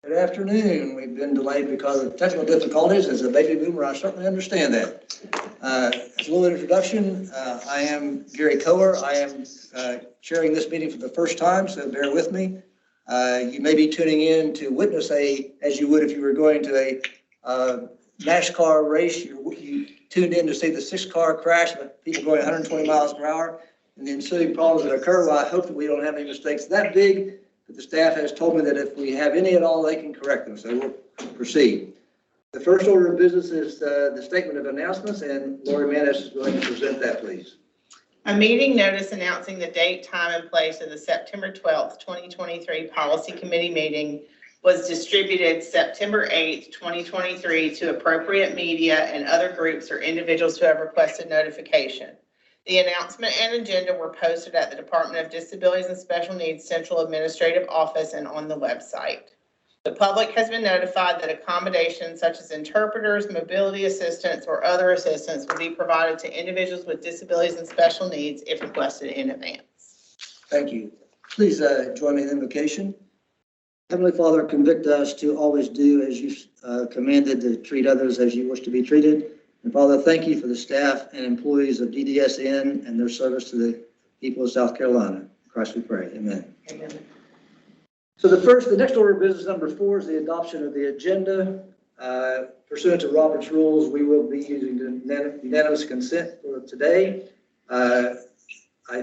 Good afternoon. We've been delayed because of technical difficulties. As a baby boomer, I certainly understand that. As a little introduction, I am Gary Koer. I am chairing this meeting for the first time, so bear with me. You may be tuning in to witness as you would if you were going to a NASCAR race. You tuned in to see the 6-car crash with people going 120 miles per hour and the ensuing problems that occur. Well, I hope that we don't have any mistakes that big. But the staff has told me that if we have any at all, they can correct them. So we'll proceed. The first order of business is the statement of announcements, and Lori Manis is going to present that, please. A meeting notice announcing the date, time, and place of the September 12th, 2023 Policy Committee meeting was distributed September 8th, 2023 to appropriate media and other groups or individuals who have requested notification. The announcement and agenda were posted at the Department of Disabilities and Special Needs Central Administrative Office and on the website. The public has been notified that accommodations such as interpreters, mobility assistance, or other assistance will be provided to individuals with disabilities and special needs if requested in advance. Thank you. Please join me in invocation. Heavenly Father, convict us to always do as you commanded, to treat others as you wish to be treated. And Father, thank you for the staff and employees of DDSN and their service to the people of South Carolina. In Christ we pray. Amen. Amen. So the next order of business, number 4, is the adoption of the agenda. Pursuant to Robert's rules, we will be using unanimous consent for today. I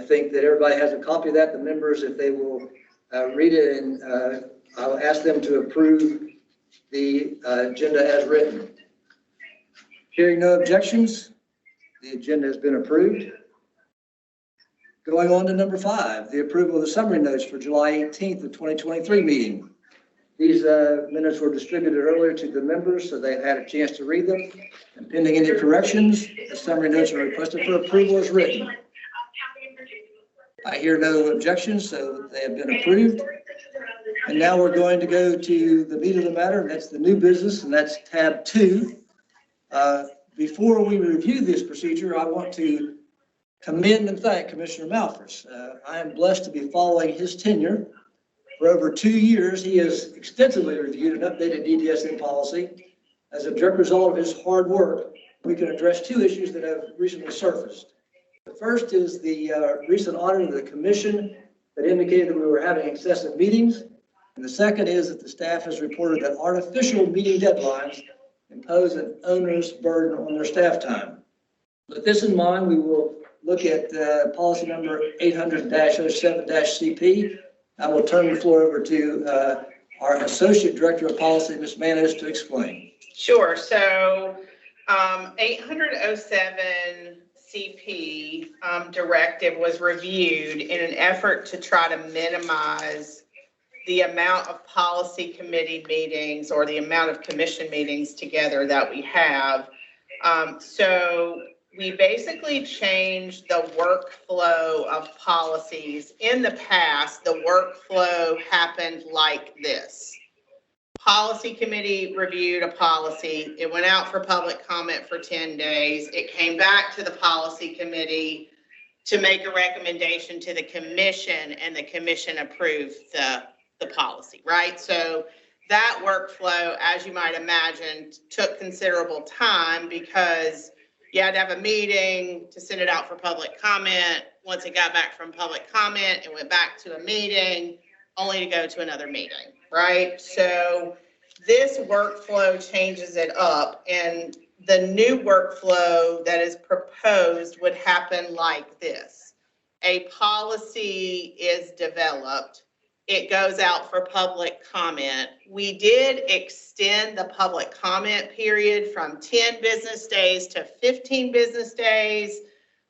think that everybody has a copy of that. The members, if they will read it, and I'll ask them to approve the agenda as written. Hearing no objections, the agenda has been approved. Going on to number 5, the approval of the summary notes for July 18th of 2023 meeting. These minutes were distributed earlier to the members, so they had a chance to read them. And pending any corrections, the summary notes are requested for approval as written. I hear no objections, so they have been approved. And now we're going to go to the meat of the matter, and that's the new business, and that's tab 2. Before we review this procedure, I want to commend and thank Commissioner Malphurs. I am blessed to be following his tenure. For over 2 years, he has extensively reviewed and updated DDSN policy. As a direct result of his hard work, we can address 2 issues that have recently surfaced. The first is the recent audit of the commission that indicated that we were having excessive meetings. And the second is that the staff has reported that artificial meeting deadlines impose an onerous burden on their staff time. With this in mind, we will look at policy number 800-07-CP. I will turn the floor over to our Associate Director of Policy, Ms. Manis, to explain. Sure. So 800-07-CP directive was reviewed in an effort to try to minimize the amount of policy committee meetings or the amount of commission meetings together that we have. So we basically changed the workflow of policies. In the past, the workflow happened like this. Policy committee reviewed a policy. It went out for public comment for 10 days. It came back to the policy committee to make a recommendation to the commission, and the commission approved the policy, right? So that workflow, as you might imagine, took considerable time because you had to have a meeting to send it out for public comment. Once it got back from public comment, it went back to a meeting, only to go to another meeting, right? So this workflow changes it up, and the new workflow that is proposed would happen like this. A policy is developed. It goes out for public comment. We did extend the public comment period from 10 business days to 15 business days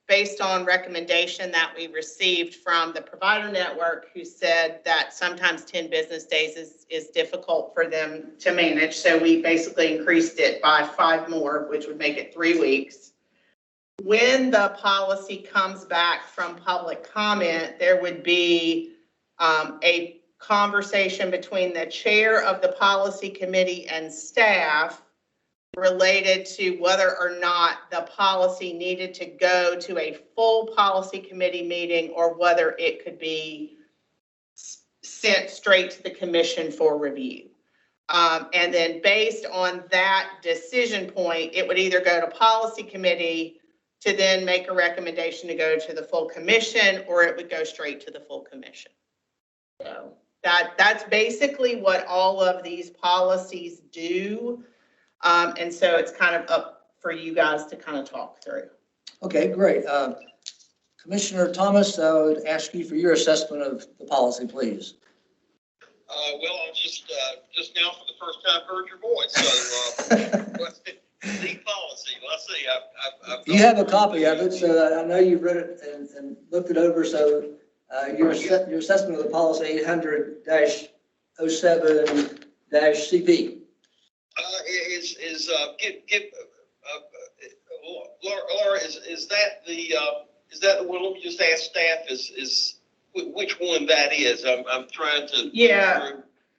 based on recommendation that we received from the provider network, who said that sometimes 10 business days is difficult for them to manage. So we basically increased it by 5 more, which would make it 3 weeks. When the policy comes back from public comment, there would be a conversation between the chair of the policy committee and staff related to whether or not the policy needed to go to a full policy committee meeting or whether it could be sent straight to the commission for review. And then based on that decision point, it would either go to policy committee to then make a recommendation to go to the full commission, or it would go straight to the full commission. So that's basically what all of these policies do. And so it's kind of up for you guys to kind of talk through. Okay, great. Commissioner Thomas, I would ask you for your assessment of the policy, please. Well, I just now for the first time heard your voice, so, the policy, let's see, I've. You have a copy of it, so I know you've read it and looked it over, so, your assessment of the policy 800-07-CP. Laura, is that the one, let me just ask staff, is which one that is? I'm trying to. Yeah.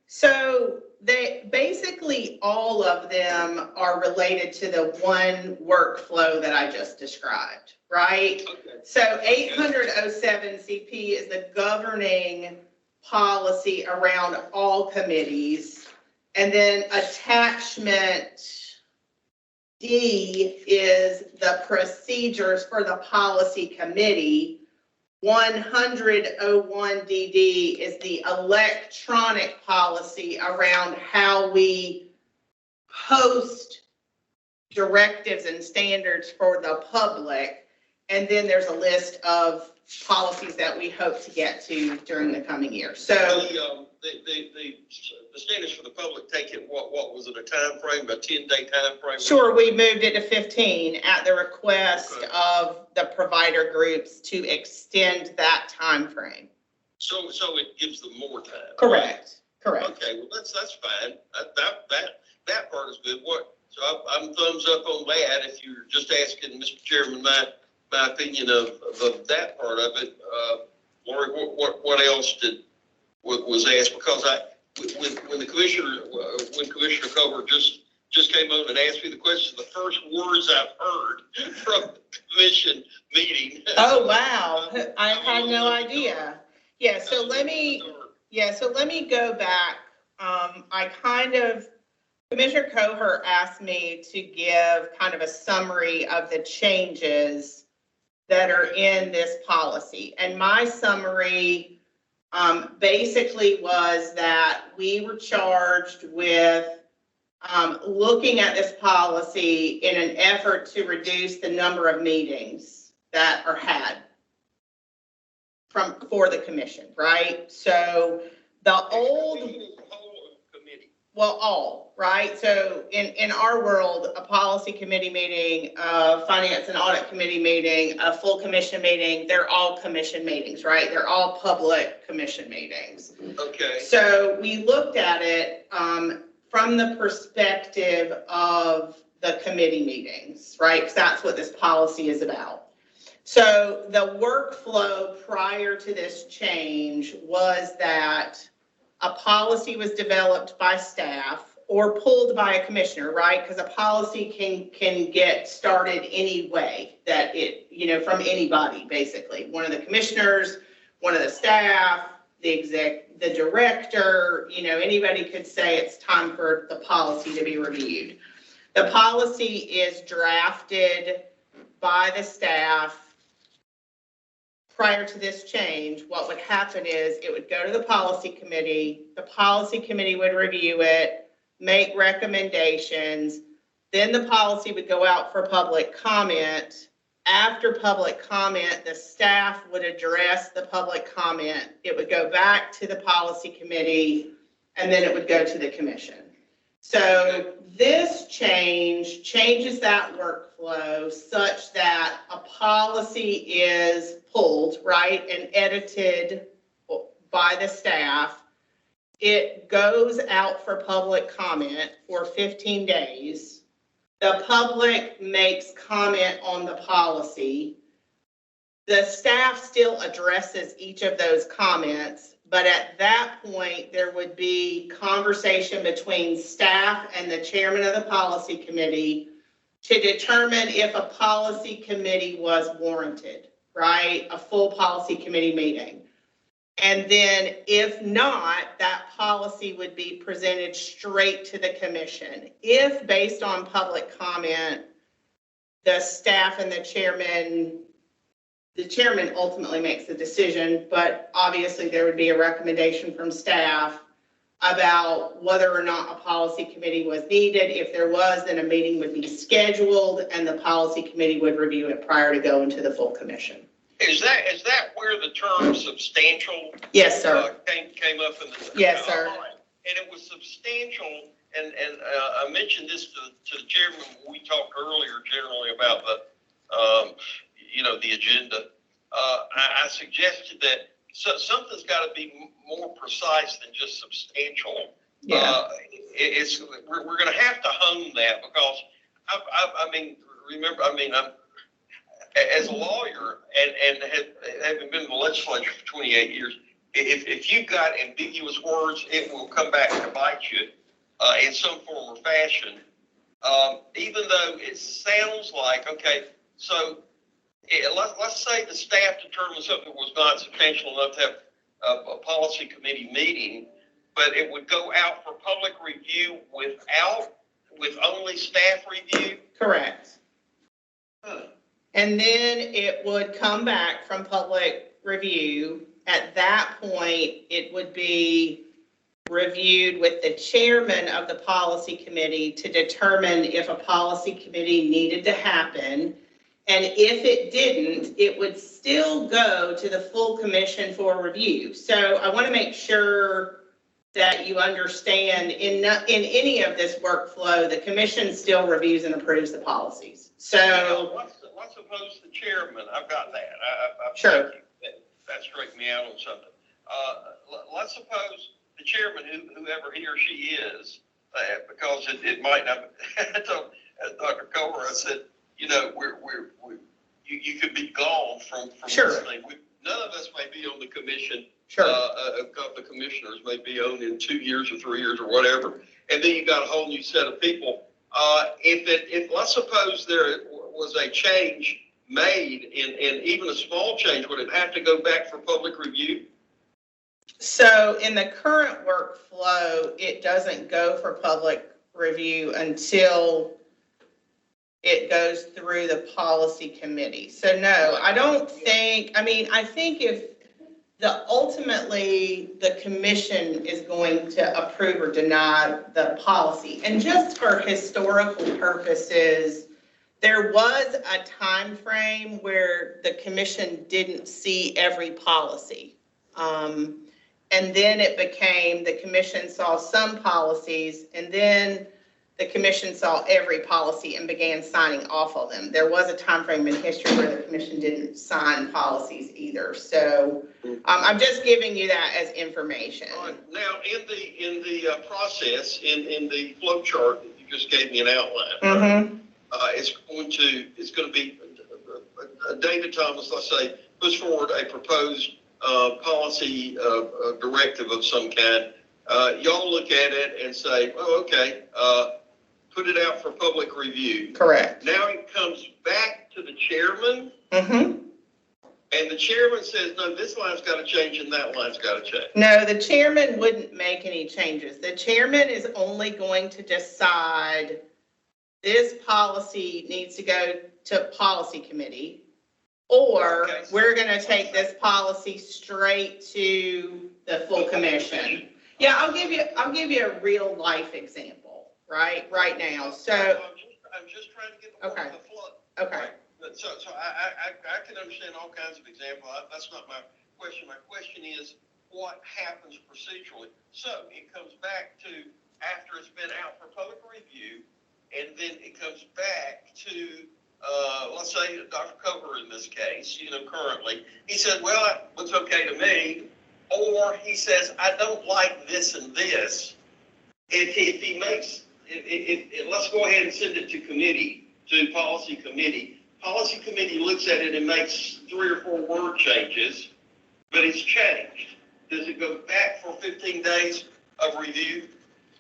So they basically all of them are related to the one workflow that I just described, right? Okay. So 800-07-CP is the governing policy around all committees. And then attachment D is the procedures for the policy committee. 100-01-DD is the electronic policy around how we post directives and standards for the public. And then there's a list of policies that we hope to get to during the coming year. So the standards for the public take it, what was it, a time frame, a 10-day time frame? sure, we moved it to 15 at the request of the provider groups to extend that time frame. So it gives them more time. Correct. Correct. Okay, well, that's fine. That part is good. So I'm thumbs up on that. If you're just asking, Mr. Chairman, my opinion of that part of it, Lori, what else was asked? Because when Commissioner Cover just came on and asked me the question, the first words I've heard from the commission meeting. Oh, wow. I had no idea. Yeah, so let me go back. Commissioner Coher asked me to give kind of a summary of the changes that are in this policy. And my summary basically was that we were charged with looking at this policy in an effort to reduce the number of meetings that are had for the commission, right? So the old, well, all, right? So in our world, a policy committee meeting, a finance and audit committee meeting, a full commission meeting, they're all commission meetings, right? They're all public commission meetings. Okay. So we looked at it from the perspective of the committee meetings, right? Because that's what this policy is about. So the workflow prior to this change was that a policy was developed by staff or pulled by a commissioner, right? Because a policy can get started any way that it, from anybody, basically. One of the commissioners, one of the staff, the director, anybody could say it's time for the policy to be reviewed. The policy is drafted by the staff. Prior to this change, what would happen is it would go to the policy committee. The policy committee would review it, make recommendations. Then the policy would go out for public comment. After public comment, the staff would address the public comment. It would go back to the policy committee, and then it would go to the commission. So this changes that workflow such that a policy is pulled, right, and edited by the staff. It goes out for public comment for 15 days. The public makes comment on the policy. The staff still addresses each of those comments, but at that point, there would be conversation between staff and the chairman of the policy committee to determine if a policy committee was warranted, right? A full policy committee meeting. And then if not, that policy would be presented straight to the commission. If, based on public comment, the staff and the chairman ultimately makes the decision, but obviously there would be a recommendation from staff about whether or not a policy committee was needed. If there was, then a meeting would be scheduled and the policy committee would review it prior to going to the full commission. Is that where the term substantial? Yes, sir. Came up in the. Yes, sir. And it was substantial, and I mentioned this to the chairman when we talked earlier generally about the agenda. I suggested that something's got to be more precise than just substantial. Yeah. We're going to have to hone that because I'm as a lawyer and having been in the legislature for 28 years, if you've got ambiguous words, it will come back to bite you in some form or fashion. Even though it sounds like, okay, so let's say the staff determined something was not substantial enough to have a policy committee meeting, but it would go out for public review with only staff review? Correct. Huh. And then it would come back from public review. At that point, it would be reviewed with the chairman of the policy committee to determine if a policy committee needed to happen. And if it didn't, it would still go to the full commission for review. So I want to make sure that you understand in any of this workflow, the commission still reviews and approves the policies. So let's suppose the chairman, I've got that. Sure. That straightened me out on something. Let's suppose the chairman, whoever he or she is, because it might not. I told Dr. Kohler, I said, you could be gone from Sure. this thing. None of us may be on the commission. Sure. A couple of commissioners may be on in 2 years or 3 years or whatever, and then you got a whole new set of people. If let's suppose there was a change made, and even a small change, would it have to go back for public review? So in the current workflow, it doesn't go for public review until it goes through the policy committee. So no, I don't think, I think if ultimately the commission is going to approve or deny the policy. And just for historical purposes, there was a time frame where the commission didn't see every policy. And then it became the commission saw some policies, and then the commission saw every policy and began signing off on them. There was a time frame in history where the commission didn't sign policies either. So I'm just giving you that as information. Now, in the process, in the flow chart that you just gave me an outline, Mm-hmm. It's going to be David Thomas, let's say, puts forward a proposed policy directive of some kind. Y'all look at it and say, oh, okay, put it out for public review. Correct. Now it comes back to the chairman, Mm-hmm. and the chairman says, no, this line's got to change and that line's got to change. No, the chairman wouldn't make any changes. The chairman is only going to decide this policy needs to go to policy committee, or Okay. we're going to take this policy straight to the full commission. Yeah, I'll give you a real life example, right now. So, I'm just trying to get the Okay. flow. okay. So I can understand all kinds of examples. That's not my question. My question is, what happens procedurally? So it comes back to after it's been out for public review, and then it comes back to, let's say Dr. Cover in this case, currently. He said, well, that looks okay to me. Or he says, I don't like this and this. If he makes, let's go ahead and send it to policy committee. Policy committee looks at it and makes 3 or 4 word changes, but it's changed. Does it go back for 15 days of review?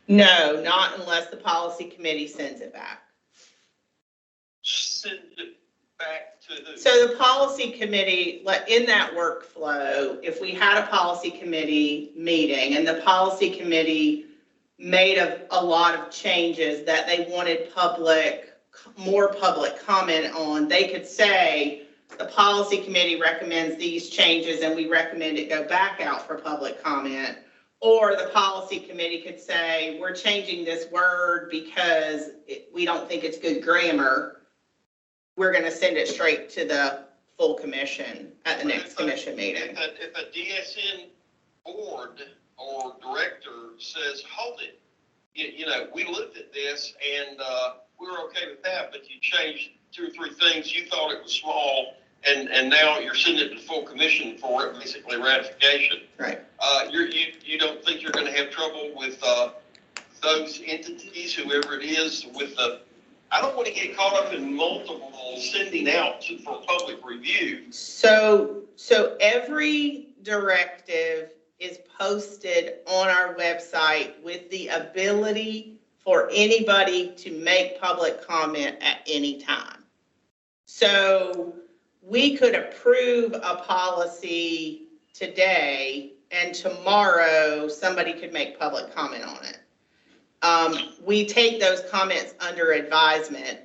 No, not unless the policy committee sends it back. Send it back to To who? So the policy committee, in that workflow, if we had a policy committee meeting and the policy committee made a lot of changes that they wanted more public comment on, they could say, the policy committee recommends these changes and we recommend it go back out for public comment. Or the policy committee could say, we're changing this word because we don't think it's good grammar. We're going to send it straight to the full commission at the next commission meeting. If a DSN board or director says, hold it, you know, we looked at this and we were okay with that, but you changed 2 or 3 things, you thought it was small, and now you're sending it to full commission for basically ratification. Right. You don't think you're going to have trouble with those entities, whoever it is, with the, I don't want to get caught up in multiple sending out for public review. So every directive is posted on our website with the ability for anybody to make public comment at any time. So we could approve a policy today and tomorrow somebody could make public comment on it. We take those comments under advisement.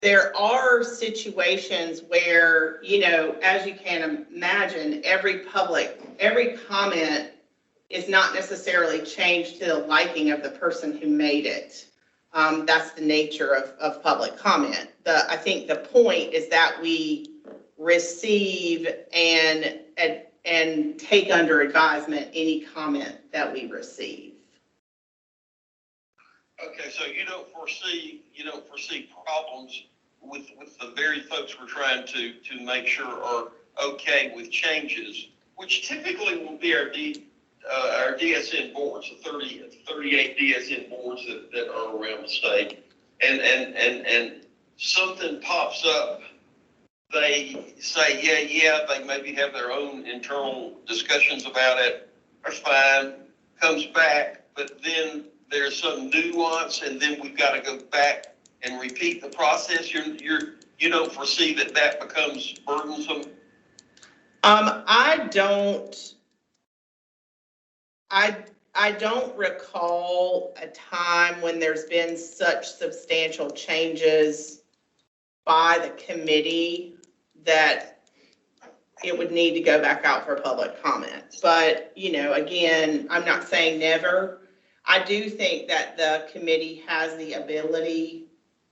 There are situations where, you know, as you can imagine, every comment is not necessarily changed to the liking of the person who made it. That's the nature of public comment. I think the point is that we receive and take under advisement any comment that we receive. Okay, so you don't foresee problems with the very folks we're trying to make sure are okay with changes, which typically will be our DSN boards, the 38 DSN boards that are around the state, and something pops up, they say, yeah, they maybe have their own internal discussions about it, that's fine, comes back, but then there's some nuance, and then we've got to go back and repeat the process. You don't foresee that becomes burdensome? I don't recall a time when there's been such substantial changes by the committee that it would need to go back out for public comment. But, you know, again, I'm not saying never. I do think that the committee has the ability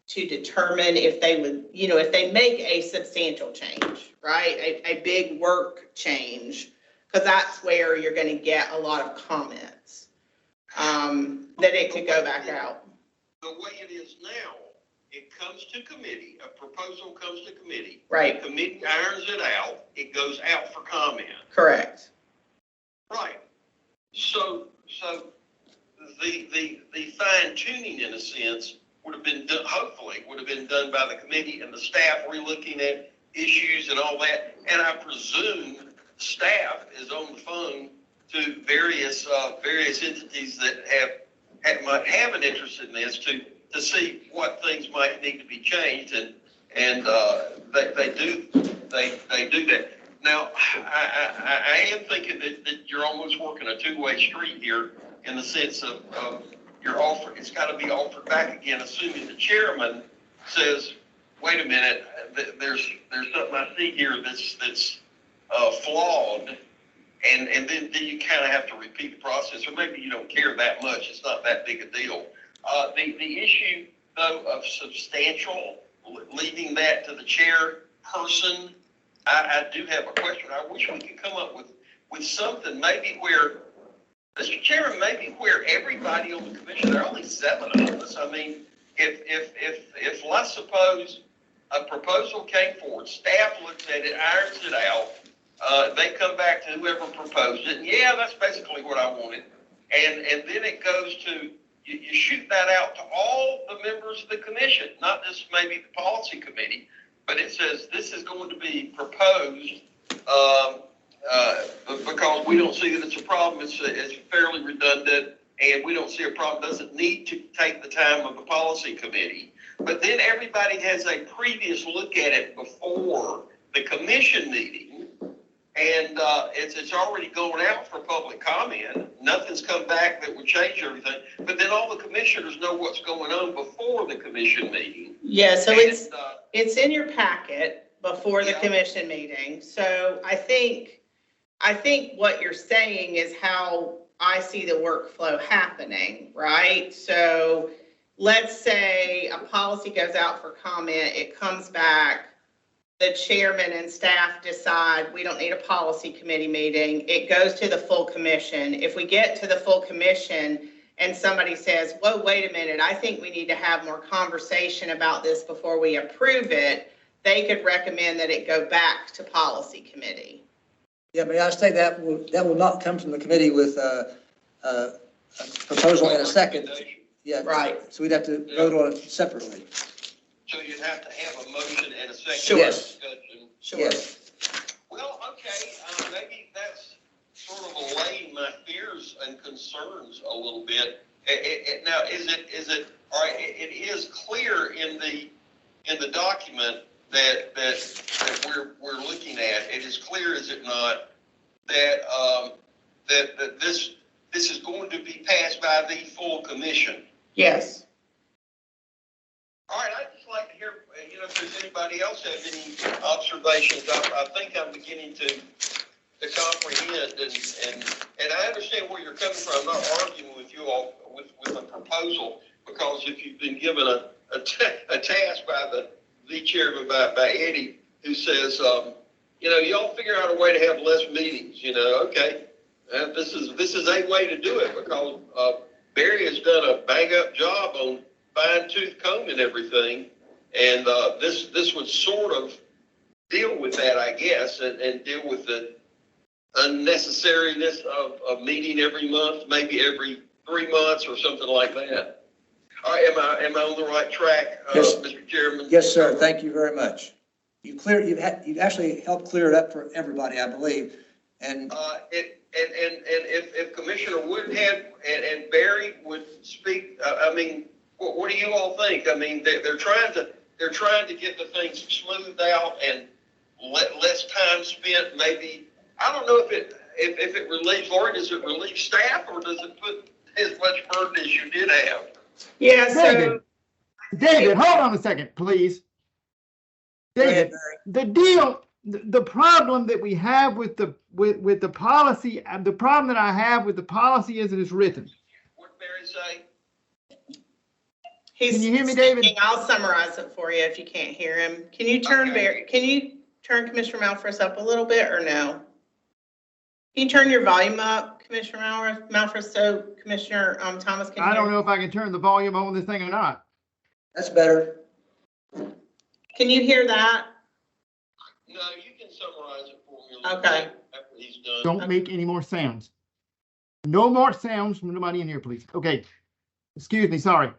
to determine if they would, you know, if they make a substantial change, right? A big work change, because that's where you're going to get a lot of comments, that it could go back out. The way it is now, it comes to committee, a proposal comes to committee. Right. Committee irons it out, it goes out for comment. Correct. Right. So the fine tuning, in a sense, would have been done, hopefully would have been done by the committee and the staff relooking at issues and all that. And I presume staff is on the phone to various entities that might have an interest in this to see what things might need to be changed, and they do that. Now, I am thinking that you're almost working a two-way street here, in the sense of your offer. It's got to be offered back again, assuming the chairman says, "Wait a minute, there's something I see here that's flawed," and then you kind of have to repeat the process, or maybe you don't care that much. It's not that big a deal. The issue, though, of substantial, leaving that to the chairperson, I do have a question. I wish we could come up with something, maybe where, Mr. Chairman, maybe where everybody on the commission, there are only 7 of us. I mean, if let's suppose a proposal came forward, staff looks at it, irons it out, they come back to whoever proposed it, and yeah, that's basically what I wanted, and then it goes to, you shoot that out to all the members of the commission, not just maybe the policy committee, but it says this is going to be proposed, because we don't see that it's a problem. It's fairly redundant, and we don't see a problem, doesn't need to take the time of the policy committee. But then everybody has a previous look at it before the commission meeting, and it's already going out for public comment. Nothing's come back that would change everything. But then all the commissioners know what's going on before the commission meeting. Yeah, so And, it's in your packet before the Yeah. commission meeting. So I think what you're saying is how I see the workflow happening, right? So let's say a policy goes out for comment, it comes back, the chairman and staff decide we don't need a policy committee meeting, it goes to the full commission. If we get to the full commission and somebody says, whoa, wait a minute, I think we need to have more conversation about this before we approve it, they could recommend that it go back to policy committee. Yeah, may I say that will not come from the committee with a proposal in a second. Yeah. Right. So we'd have to vote on it separately. So you'd have to have a motion and a second Sure. discussion. Sure. Yes. Well, okay, maybe that's sort of allaying my fears and concerns a little bit. Now, all right, it is clear in the document that we're looking at. It is clear, is it not, that that this is going to be passed by the full commission. Yes. All right, I'd just like to hear, if there's anybody else have any observations. I think I'm beginning to comprehend, and I understand where you're coming from. I'm not arguing with you all with a proposal, because if you've been given a task by the chairman, by Eddie, who says, y'all figure out a way to have less meetings, okay. This is a way to do it, because Barry has done a bang up job on fine tooth comb and everything. And this would sort of deal with that, I guess, and deal with the unnecessariness of meeting every month, maybe every 3 months or something like that. All right, am I on the right track, Yes. Mr. Chairman? Yes, sir. Thank you very much. You've actually helped clear it up for everybody, I believe. And If Commissioner Woodhead and Barry would speak, what do you all think? I mean, they're trying to get the things smoothed out and less time spent. Maybe, I don't know if it relieves, Lori, does it relieve staff, or does it put as much burden as you did have? Yeah, so David, hold on a second, please. David, the problem that we have with the policy, the problem that I have with the policy as it is written. What did Barry say? he's Can you hear me, David? speaking. I'll summarize it for you if you can't hear him. Can you turn Okay. Commissioner Malfris up a little bit, or no? Can you turn your volume up, Commissioner Malfris, so Commissioner Thomas can hear? I don't know if I can turn the volume on this thing or not. that's better. Can you hear that? No, you can summarize it for me a little Okay. bit after he's done. Don't make any more sounds. No more sounds from nobody in here, please. Okay. Excuse me, sorry.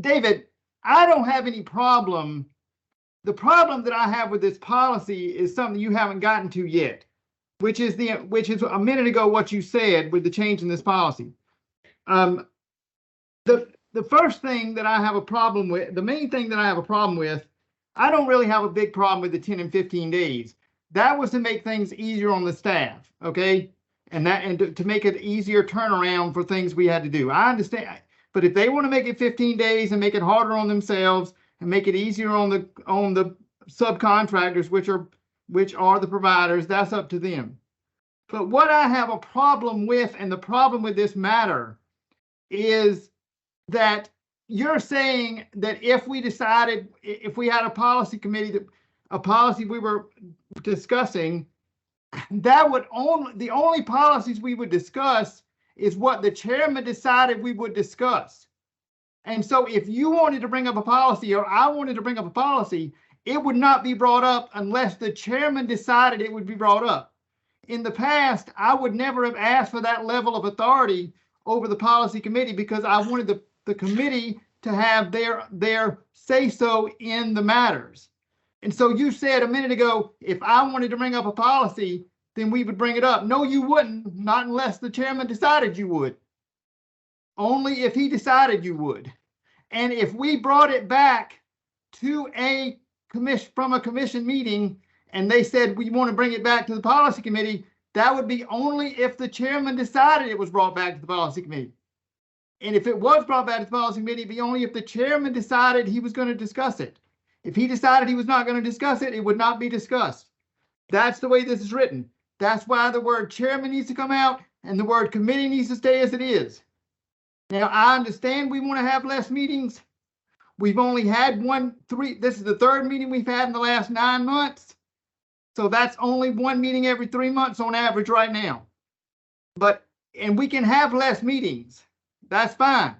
David, I don't have any problem. The problem that I have with this policy is something you haven't gotten to yet, which is a minute ago what you said with the change in this policy. The first thing that I have a problem with, the main thing that I have a problem with, I don't really have a big problem with the 10 and 15 days. That was to make things easier on the staff, okay? And to make it easier turnaround for things we had to do. I understand, but if they want to make it 15 days and make it harder on themselves and make it easier on the subcontractors, which are the providers, that's up to them. But what I have a problem with, and the problem with this matter, is that you're saying that if we had a policy committee, a policy we were discussing, the only policies we would discuss is what the chairman decided we would discuss. And so if you wanted to bring up a policy, or I wanted to bring up a policy, it would not be brought up unless the chairman decided it would be brought up. In the past, I would never have asked for that level of authority over the policy committee, because I wanted the committee to have their say-so in the matters. And so you said a minute ago, if I wanted to bring up a policy, then we would bring it up. No, you wouldn't, not unless the chairman decided you would. Only if he decided you would. And if we brought it back to a commission, from a commission meeting, and they said we want to bring it back to the policy committee, that would be only if the chairman decided it was brought back to the policy committee. And if it was brought back to the policy committee, it'd be only if the chairman decided he was going to discuss it. If he decided he was not going to discuss it, it would not be discussed. That's the way this is written. That's why the word chairman needs to come out and the word committee needs to stay as it is. Now, I understand we want to have less meetings. We've only had this is the third meeting we've had in the last 9 months. So that's only one meeting every 3 months on average right now. And we can have less meetings. That's fine.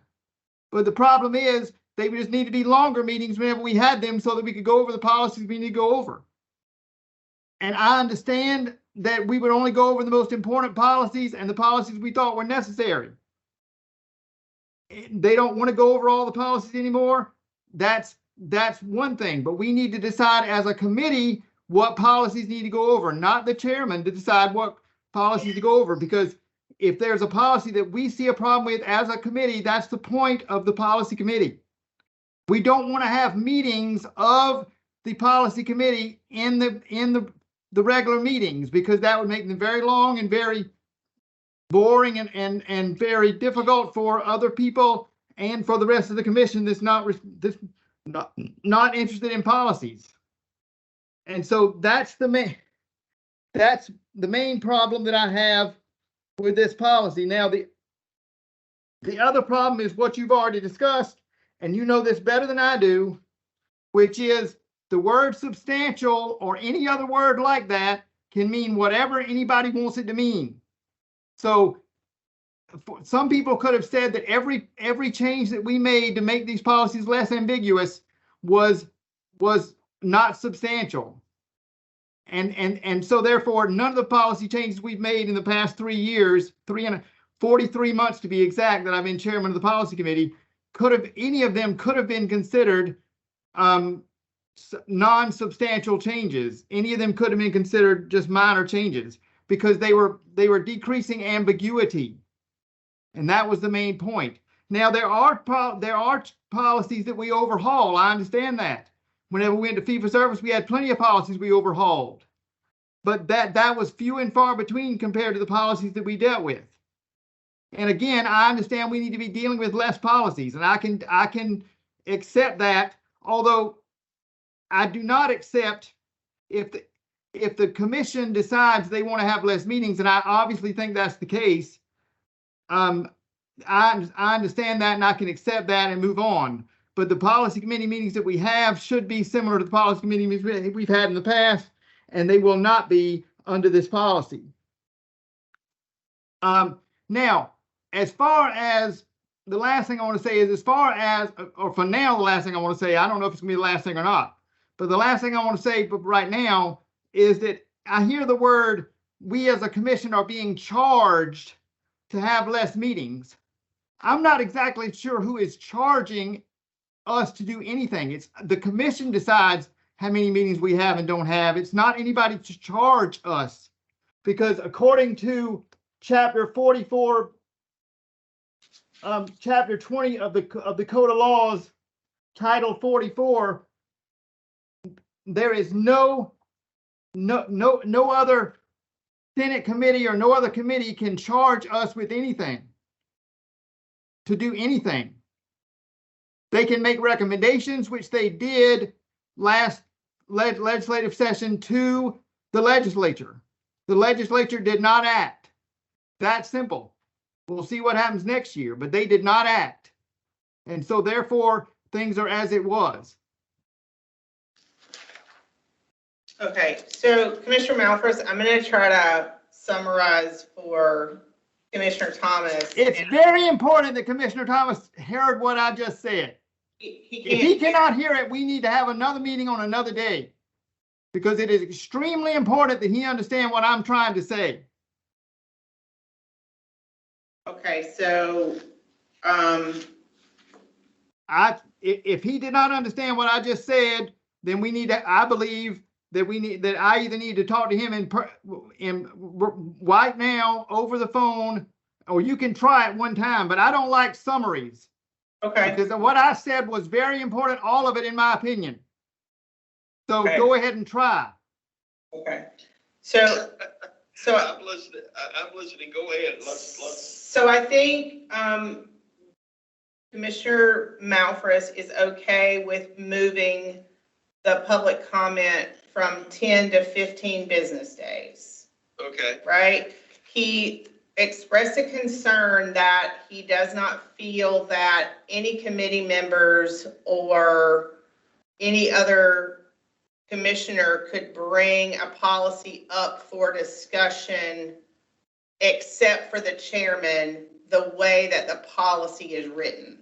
But the problem is they just need to be longer meetings whenever we had them so that we could go over the policies we need to go over. And I understand that we would only go over the most important policies and the policies we thought were necessary. They don't want to go over all the policies anymore. That's one thing, but we need to decide as a committee what policies need to go over, not the chairman to decide what policies to go over, because if there's a policy that we see a problem with as a committee, that's the point of the policy committee. We don't want to have meetings of the policy committee in the regular meetings, because that would make them very long and very boring and very difficult for other people and for the rest of the commission that's not interested in policies. And so that's the main problem that I have with this policy. Now, the other problem is what you've already discussed, and you know this better than I do, which is the word substantial or any other word like that can mean whatever anybody wants it to mean. So some people could have said that every change that we made to make these policies less ambiguous was not substantial. And so therefore, none of the policy changes we've made in the past 3 years, 43 months to be exact, that I've been chairman of the policy committee, any of them could have been considered non-substantial changes. Any of them could have been considered just minor changes because they were decreasing ambiguity. And that was the main point. Now, there are policies that we overhaul. I understand that. Whenever we went to fee for service, we had plenty of policies we overhauled. But that was few and far between compared to the policies that we dealt with. And again, I understand we need to be dealing with less policies, and I can accept that, although I do not accept if the commission decides they want to have less meetings, and I obviously think that's the case. I understand that, and I can accept that and move on. But the policy committee meetings that we have should be similar to the policy committee meetings we've had in the past, and they will not be under this policy. Now, as far as the last thing I want to say is, for now, the last thing I want to say, I don't know if it's going to be the last thing or not, but the last thing I want to say right now is that I hear the word, we as a commission are being charged to have less meetings. I'm not exactly sure who is charging us to do anything. It's the commission decides how many meetings we have and don't have. It's not anybody to charge us, because according to chapter 44, chapter 20 of the Code of Laws, title 44, there is no other Senate committee or no other committee can charge us with anything to do anything. They can make recommendations, which they did last legislative session to the legislature. The legislature did not act. That's simple. We'll see what happens next year, but they did not act. And so therefore, things are as it was. Okay, so Commissioner Malphurs, I'm going to try to summarize for Commissioner Thomas. It's very important that Commissioner Thomas heard what I just said. If he cannot hear it, we need to have another meeting on another day, because it is extremely important that he understand what I'm trying to say. Okay, so if he did not understand what I just said, then we need to, I believe that I either need to talk to him right now over the phone, or you can try it one time, but I don't like summaries. Okay, Because what I said was very important, all of it, in my opinion. So Okay. go ahead and try. okay. So I'm listening, I'm listening, go ahead, let's. So I think, Commissioner Malfris is okay with moving the public comment from 10 to 15 business days, Okay, right? He expressed a concern that he does not feel that any committee members or any other commissioner could bring a policy up for discussion except for the chairman, the way that the policy is written.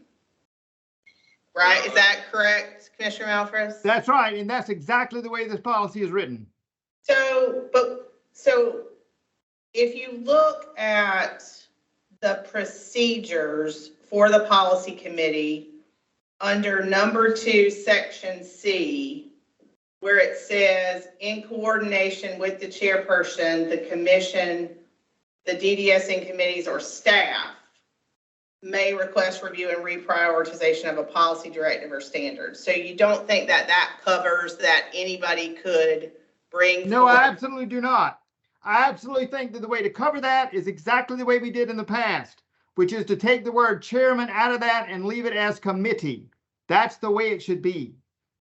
Right? Is that correct, Commissioner Malfris? That's right, and that's exactly the way this policy is written. So if you look at the procedures for the policy committee under number 2, section C, where it says, in coordination with the chairperson, the commission, the DDSN committees or staff may request review and reprioritization of a policy directive or standard. So you don't think that that covers that anybody could bring? No, I absolutely do not. I absolutely think that the way to cover that is exactly the way we did in the past, which is to take the word chairman out of that and leave it as committee. That's the way it should be.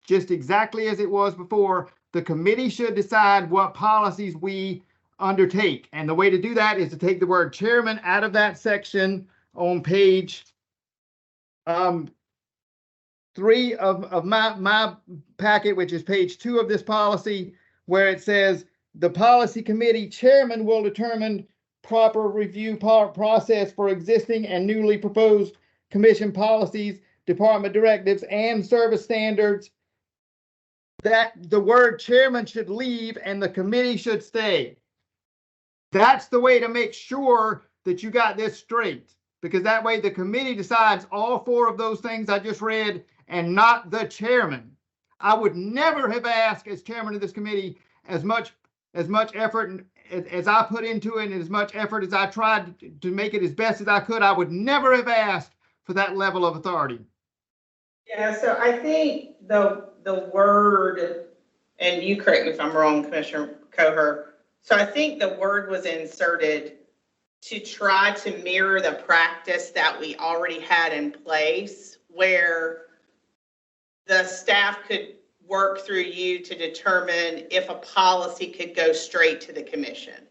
Just exactly as it was before. The committee should decide what policies we undertake. And the way to do that is to take the word chairman out of that section on page 3 of my packet, which is page 2 of this policy, where it says the policy committee chairman will determine proper review process for existing and newly proposed commission policies, department directives, and service standards. That the word chairman should leave and the committee should stay. That's the way to make sure that you got this straight, because that way the committee decides all 4 of those things I just read and not the chairman. I would never have asked, as chairman of this committee, as much effort as I put into it and as much effort as I tried to make it as best as I could. I would never have asked for that level of authority. Yeah, so I think the word, and you correct me if I'm wrong, Commissioner Coher. So I think the word was inserted to try to mirror the practice that we already had in place, where the staff could work through you to determine if a policy could go straight to the commission.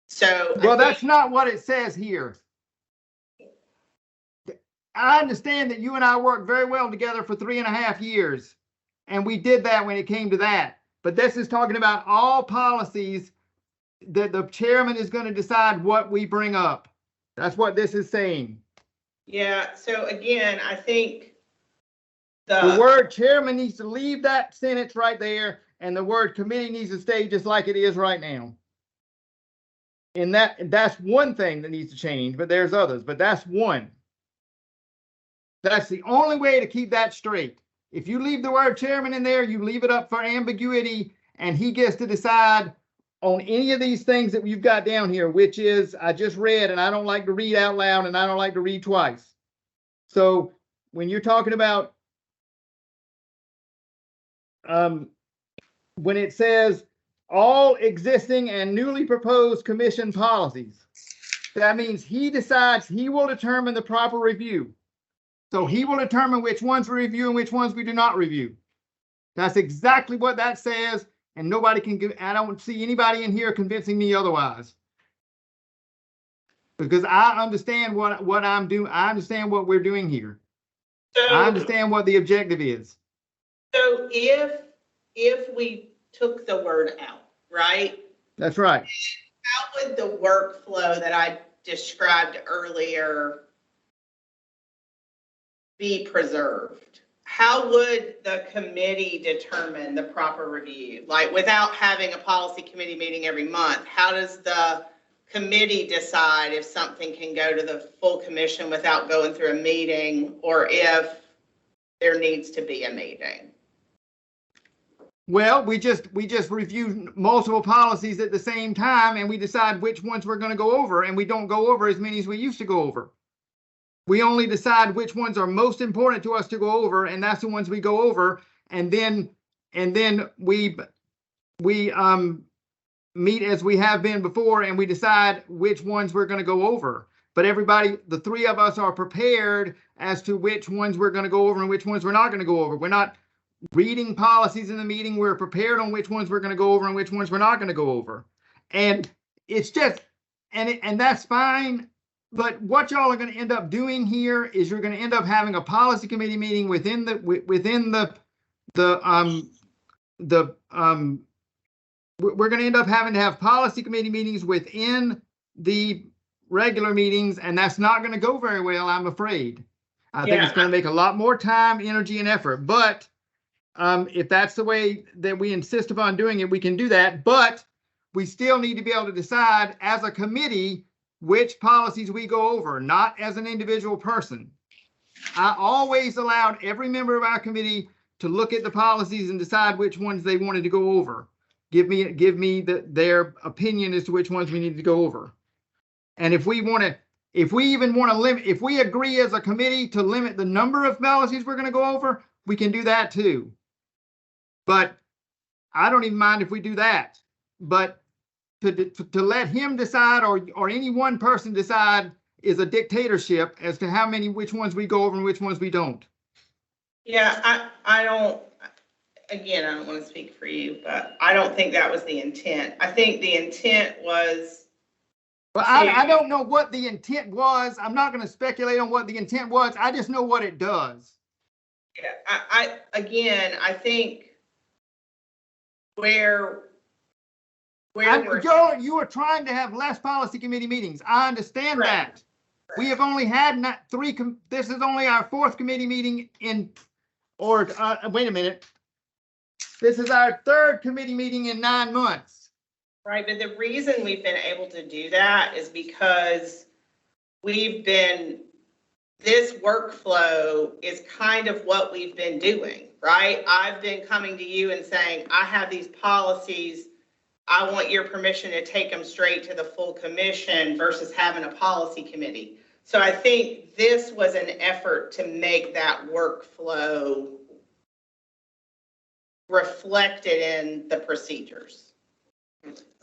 So well, that's not what it says here. I understand that you and I worked very well together for 3.5 years, and we did that when it came to that. But this is talking about all policies that the chairman is going to decide what we bring up. That's what this is saying. Yeah, so again, I think the word chairman needs to leave that sentence right there, and the word committee needs to stay just like it is right now. And that's one thing that needs to change, but there's others, but that's one. That's the only way to keep that straight. If you leave the word chairman in there, you leave it up for ambiguity, and he gets to decide on any of these things that you've got down here, which is, I just read, and I don't like to read out loud, and I don't like to read twice. So when you're talking about, when it says all existing and newly proposed commission policies, that means he decides, he will determine the proper review. So he will determine which ones we review and which ones we do not review. That's exactly what that says, and nobody can give, I don't see anybody in here convincing me otherwise. Because I understand what I'm doing. I understand what we're doing here. So, I understand what the objective is. So if we took the word out, right? That's right. How would the workflow that I described earlier be preserved? How would the committee determine the proper review? Like, without having a policy committee meeting every month, how does the committee decide if something can go to the full commission without going through a meeting, or if there needs to be a meeting? Well, we just review multiple policies at the same time and we decide which ones we're gonna go over, and we don't go over as many as we used to go over. We only decide which ones are most important to us to go over, and that's the ones we go over, and then we meet as we have been before, and we decide which ones we're gonna go over. But everybody, the three of us are prepared as to which ones we're gonna go over and which ones we're not gonna go over. We're not reading policies in the meeting. We're prepared on which ones we're going to go over and which ones we're not going to go over. And it's just, and that's fine. But what y'all are going to end up doing here is you're going to end up having a policy committee meeting within the we're going to end up having to have policy committee meetings within the regular meetings, and that's not going to go very well, I'm afraid. I think it's going to make a lot more time, energy, and effort. But if that's the way that we insist upon doing it, we can do that. But we still need to be able to decide as a committee which policies we go over, not as an individual person. I always allowed every member of our committee to look at the policies and decide which ones they wanted to go over. Give me their opinion as to which ones we need to go over. And if we even want to limit, if we agree as a committee to limit the number of policies we're going to go over, we can do that too. But I don't even mind if we do that. But to let him decide or any one person decide is a dictatorship as to which ones we go over and which ones we don't. Yeah, I don't want to speak for you, but I don't think that was the intent. I think the intent was. Well, I don't know what the intent was. I'm not going to speculate on what the intent was. I just know what it does. Yeah, I think where you are trying to have less policy committee meetings. I understand that. We have only had three. This is only our fourth committee meeting wait a minute. This is our third committee meeting in 9 months. Right, but the reason we've been able to do that is because this workflow is kind of what we've been doing, right? I've been coming to you and saying, I have these policies. I want your permission to take them straight to the full commission versus having a policy committee. So I think this was an effort to make that workflow reflected in the procedures.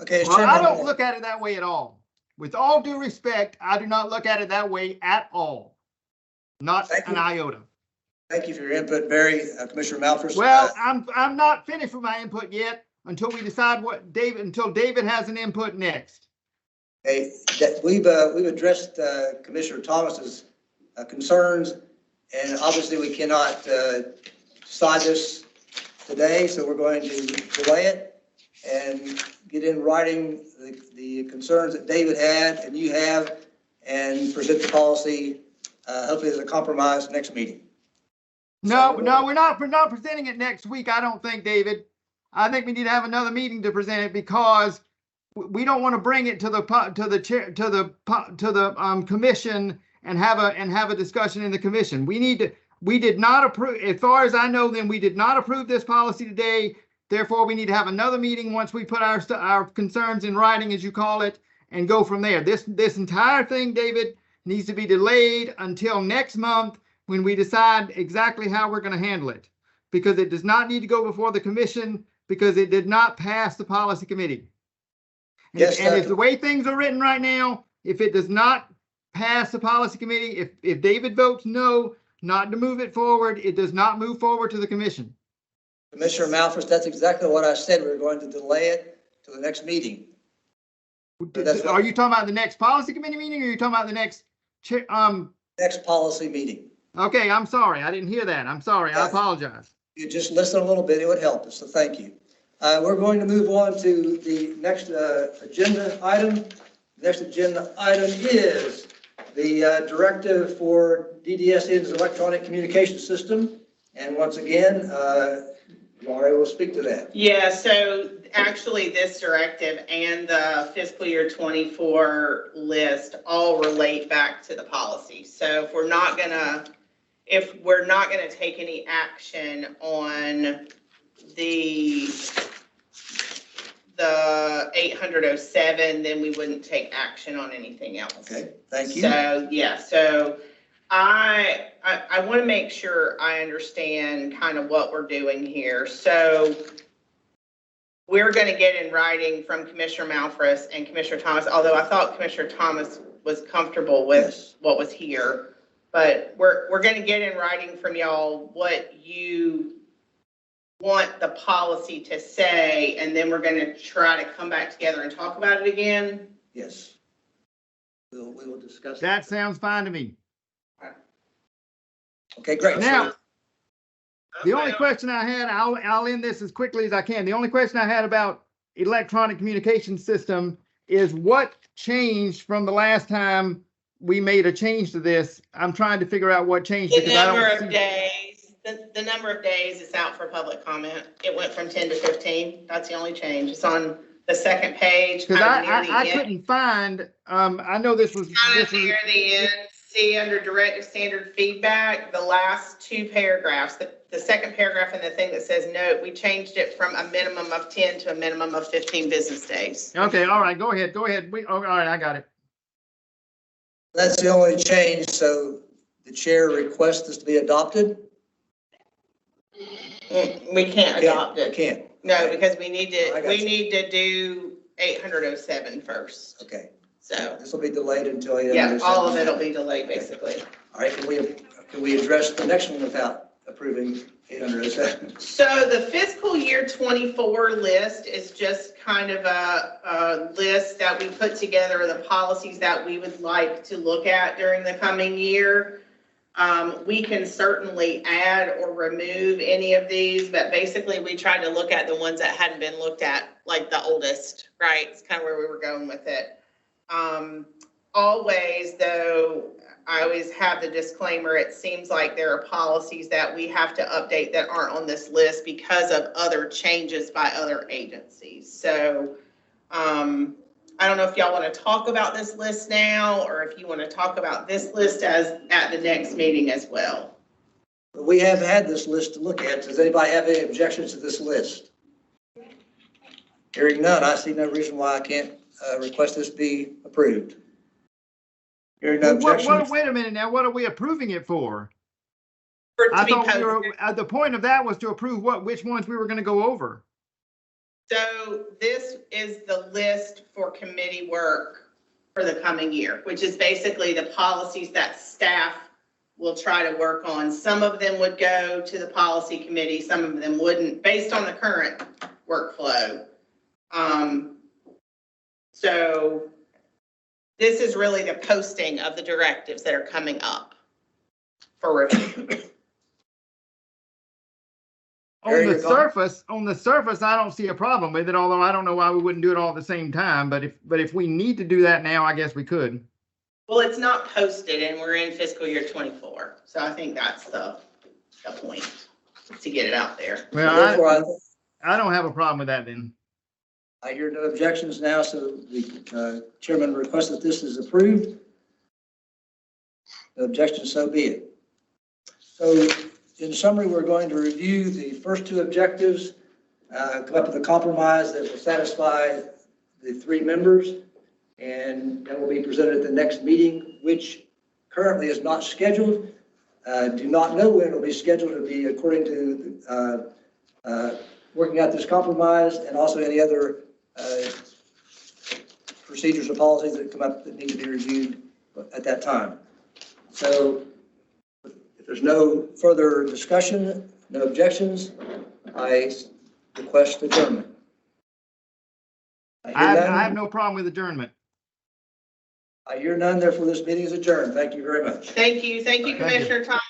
Okay. Well, I don't look at it that way at all. With all due respect, I do not look at it that way at all. Not an iota. Thank you for your input, Barry. Commissioner Malphurs. Well, I'm not finished with my input yet until we decide until David has an input next. Okay, we've addressed Commissioner Thomas's concerns, and obviously we cannot decide this today, so we're going to delay it and get in writing the concerns that David had and you have, and present the policy hopefully as a compromise next meeting. No, we're not presenting it next week. I don't think, David. I think we need to have another meeting to present it because we don't want to bring it to the commission and have a discussion in the commission. We did not approve, as far as I know, then we did not approve this policy today. Therefore, we need to have another meeting once we put our concerns in writing, as you call it, and go from there. This entire thing, David, needs to be delayed until next month when we decide exactly how we're going to handle it, because it does not need to go before the commission because it did not pass the policy committee. Yes, and if the way things are written right now, if it does not pass the policy committee, if David votes no, not to move it forward, it does not move forward to the commission. Commissioner Malphurs, that's exactly what I said. We're going to delay it to the next meeting. Are you talking about the next policy committee meeting, or are you talking about the next next policy meeting? Okay, I'm sorry. I didn't hear that. I'm sorry. I apologize. You just listen a little bit, it would help us. So thank you. We're going to move on to the next agenda item. The next agenda item is the directive for DDSN's electronic communication system. And once again, Laurie will speak to that. Yeah, so actually this directive and the fiscal year 24 list all relate back to the policy. So if we're not gonna take any action on the 807, then we wouldn't take action on anything else. Okay, thank you. So, yeah, so I want to make sure I understand kind of what we're doing here. So we're going to get in writing from Commissioner Malfris and Commissioner Thomas, although I thought Commissioner Thomas was comfortable with Yes. what was here. But we're going to get in writing from y'all what you want the policy to say, and then we're going to try to come back together and talk about it again. Yes. We will discuss. That sounds fine to me. Okay, great. Now, the only question I had, I'll end this as quickly as I can. The only question I had about electronic communication system is what changed from the last time we made a change to this. I'm trying to figure out what changed. The because I number don't of see- days, the number of days it's out for public comment, it went from 10 to 15. That's the only change. It's on the second page. Because kind of near the I end. couldn't find, I know this was. Kind of near the end, see under directive standard feedback, the last two paragraphs, the second paragraph and the thing that says note, we changed it from a minimum of 10 to a minimum of 15 business days. Okay, all right, go ahead. All right, I got it. That's the only change, so the chair requests this to be adopted? We can't adopt I it. can't, No, because we need I to, got we you. need to do 807 first. okay. So, This will be delayed until. yeah, all of it'll be delayed, basically. All right, can we address the next one without approving 807? So the fiscal year 24 list is just kind of a list that we put together of the policies that we would like to look at during the coming year. We can certainly add or remove any of these, but basically we tried to look at the ones that hadn't been looked at, like the oldest, right? It's kind of where we were going with it. Always, though, I always have the disclaimer, it seems like there are policies that we have to update that aren't on this list because of other changes by other agencies. So, I don't know if y'all want to talk about this list now, or if you want to talk about this list as at the next meeting as well. We have had this list to look at. Does anybody have any objections to this list? Hearing none, I see no reason why I can't request this be approved. Hearing no objections? Wait a minute now, what are we approving it for? For it to I be thought we posted. were, the point of that was to approve which ones we were gonna go over. So this is the list for committee work for the coming year, which is basically the policies that staff will try to work on. Some of them would go to the policy committee, some of them wouldn't, based on the current workflow. So this is really the posting of the directives that are coming up for review. Harry, On you're the surface, I don't see a problem with it, although I don't know why we wouldn't do it all at the same time, but if we need to do that now, I guess we could. Well, it's not posted and we're in fiscal year 24. So I think that's the point, to get it out there. Well, Therefore, I don't have a problem with that then. I hear no objections now, so the chairman requests that this is approved. No objections, so be it. So in summary, we're going to review the first two objectives, come up with a compromise that will satisfy the three members, and that will be presented at the next meeting, which currently is not scheduled. Do not know when it will be scheduled. It will be according to working out this compromise and also any other procedures or policies that come up that need to be reviewed at that time. So if there's no further discussion, no objections, I request adjournment. I have no problem with adjournment. I hear none, therefore this meeting is adjourned. Thank you very much. Thank you. Thank you, Thank you. Commissioner Thomas.